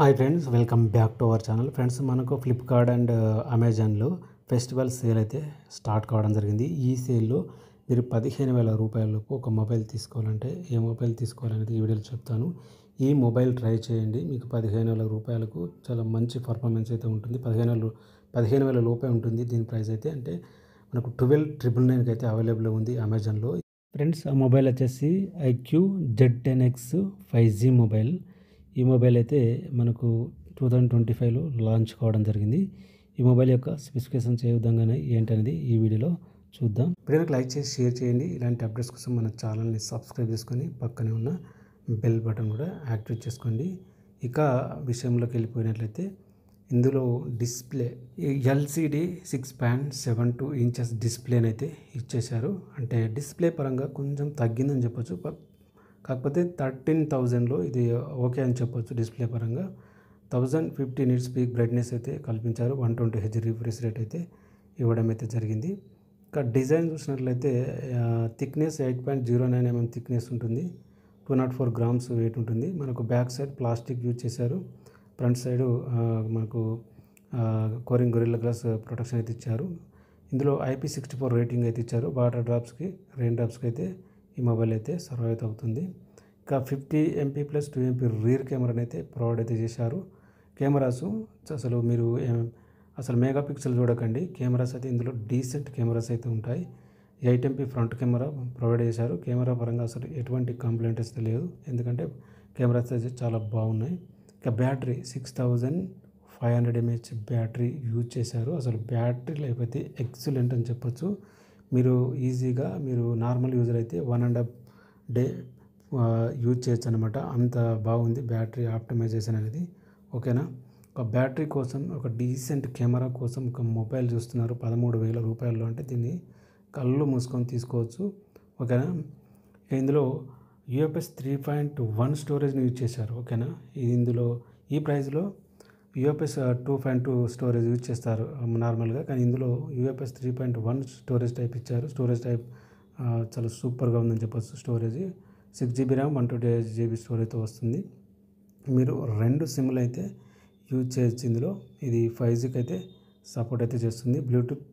Hi friends, welcome back to our channel. Friends, మనకు Flipkart and అమెజాన్లో festival sale అయితే start కావడం జరిగింది. ఈ సేల్లో మీరు 15,000 రూపాయలకు ఒక మొబైల్ తీసుకోవాలంటే ఏ మొబైల్ తీసుకోవాలనేది ఈ వీడియోలో చెప్తాను. ఈ మొబైల్ ట్రై చేయండి. మీకు 15,000 రూపాయలకు చాలా మంచి పర్ఫార్మెన్స్ అయితే ఉంటుంది. 15,000 లోపే ఉంటుంది దీని ప్రైస్ అయితే. అంటే మనకు 12,999కి అయితే అవైలబుల్ ఉంది అమెజాన్లో. ఫ్రెండ్స్, ఆ మొబైల్ వచ్చేసి ఐక్యూ Z10X 5G మొబైల్. ఈ మొబైల్ అయితే మనకు 2025లో లాంచ్ కావడం జరిగింది. ఈ మొబైల్ యొక్క స్పెసిఫికేషన్స్ ఏ విధంగానే ఏంటనేది ఈ వీడియోలో చూద్దాం. వీడియోకి లైక్ చేసి షేర్ చేయండి. ఇలాంటి అప్డేట్స్ కోసం మన ఛానల్ని సబ్స్క్రైబ్ చేసుకొని పక్కనే ఉన్న బెల్ బటన్ కూడా యాక్టివేట్ చేసుకోండి. ఇక విషయంలోకి వెళ్ళిపోయినట్లయితే ఇందులో డిస్ప్లే LCD 6.72 ఇంచెస్ డిస్ప్లేని అయితే ఇచ్చేశారు. అంటే డిస్ప్లే పరంగా కొంచెం తగ్గిందని చెప్పొచ్చు. కాకపోతే 13,000లో ఇది ఓకే అని చెప్పొచ్చు. డిస్ప్లే పరంగా 1050 నిట్స్ పీక్ బ్రైట్నెస్ అయితే కల్పించారు. 120Hz రిఫ్రెష్ రేట్ అయితే ఇవ్వడం అయితే జరిగింది. ఇక డిజైన్ చూసినట్లయితే థిక్నెస్ 8.09 mm థిక్నెస్ ఉంటుంది. 204 grams వెయిట్ ఉంటుంది. మనకు బ్యాక్ సైడ్ ప్లాస్టిక్ యూజ్ చేశారు. ఫ్రంట్ సైడు మనకు కోరింగ్ గొరిల్లా గ్లాస్ ప్రొటెక్షన్ అయితే ఇచ్చారు. ఇందులో IP64 రేటింగ్ అయితే ఇచ్చారు. వాటర్ డ్రాప్స్కి, రెయిన్ డ్రాప్స్కి అయితే ఈ మొబైల్ అయితే సర్వైవ్ అవుతుంది. ఇంకా 50 MP + 2 MP రియర్ కెమెరాని అయితే ప్రొవైడ్ అయితే చేశారు. కెమెరాస్ అసలు మెగా పిక్సెల్ చూడకండి. కెమెరాస్ అయితే ఇందులో డీసెంట్ కెమెరాస్ అయితే ఉంటాయి. 8 MP ఫ్రంట్ కెమెరా ప్రొవైడ్ చేశారు. కెమెరా పరంగా అసలు ఎటువంటి కంప్లైంట్ అయితే లేదు, ఎందుకంటే కెమెరాస్ అయితే చాలా బాగున్నాయి. ఇక బ్యాటరీ 6500 mAh బ్యాటరీ యూజ్ చేశారు. అసలు బ్యాటరీ లైఫ్ అయితే ఎక్సలెంట్ అని చెప్పొచ్చు. మీరు ఈజీగా నార్మల్ యూజర్ అయితే 1.5 డే యూజ్ చేయొచ్చు అనమాట. అంత బాగుంది బ్యాటరీ ఆప్టిమైజేషన్ అనేది. ఓకేనా. ఒక బ్యాటరీ కోసం, ఒక డీసెంట్ కెమెరా కోసం ఒక మొబైల్ చూస్తున్నారు 13,000 రూపాయల్లో అంటే దీన్ని కళ్ళు మూసుకొని తీసుకోవచ్చు. ఓకేనా. ఇందులో UFS 3.1 స్టోరేజ్ని యూజ్ చేశారు. ఓకేనా. ఇందులో ఈ ప్రైస్లో UFS 2.2 స్టోరేజ్ యూజ్ చేస్తారు నార్మల్గా, కానీ ఇందులో UFS 3.1 స్టోరేజ్ టైప్ ఇచ్చారు. స్టోరేజ్ టైప్ చాలా సూపర్గా ఉందని చెప్పొచ్చు. స్టోరేజ్ 6GB RAM 128GB స్టోరేజ్తో వస్తుంది. మీరు 2 సిమ్లు అయితే యూజ్ చేయొచ్చు ఇందులో. ఇది 5Gకి అయితే సపోర్ట్ అయితే చేస్తుంది. బ్లూటూత్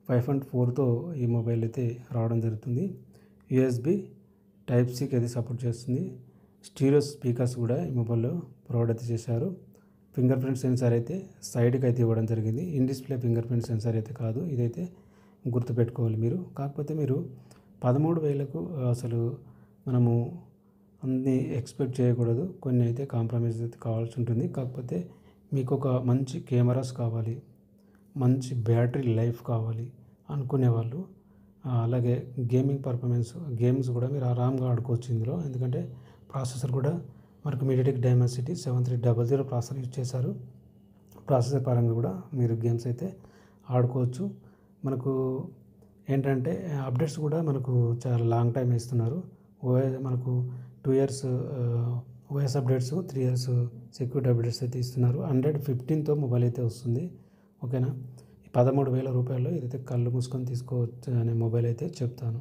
5.4తో ఈ మొబైల్ అయితే రావడం జరుగుతుంది. USB Type-Cకి అయితే సపోర్ట్ చేస్తుంది. స్టీరియో స్పీకర్స్ కూడా ఈ మొబైల్లో ప్రొవైడ్ అయితే చేశారు. ఫింగర్ ప్రింట్ సెన్సార్ అయితే సైడ్కి అయితే ఇవ్వడం జరిగింది. In display finger print censor అయితే కాదు, ఇదైతే గుర్తుపెట్టుకోవాలి మీరు. కాకపోతే మీరు 13,000కు అసలు మనము అన్నీ ఎక్స్పెక్ట్ చేయకూడదు. కొన్ని అయితే కాంప్రమైజ్ అయితే కావాల్సి ఉంటుంది. కాకపోతే మీకు ఒక మంచి కెమెరాస్ కావాలి, మంచి బ్యాటరీ లైఫ్ కావాలి అనుకునేవాళ్ళు, అలాగే గేమింగ్ పర్ఫార్మెన్స్, గేమ్స్ కూడా మీరు ఆరాంగా ఆడుకోవచ్చు ఇందులో. ఎందుకంటే ప్రాసెసర్ కూడా మనకు MediaTek Dimensity 7300 ప్రాసెసర్ యూజ్ చేశారు. ప్రాసెసర్ పరంగా కూడా మీరు గేమ్స్ అయితే ఆడుకోవచ్చు. మనకు ఏంటంటే అప్డేట్స్ కూడా మనకు చాలా లాంగ్ టైం ఇస్తున్నారు. మనకు 2 years OS updates, 3 years security updates అయితే ఇస్తున్నారు. 115తో మొబైల్ అయితే వస్తుంది. ఓకేనా. 13,000 రూపాయల్లో ఇదైతే కళ్ళు మూసుకొని తీసుకోవచ్చు అనే మొబైల్ అయితే చెప్తాను.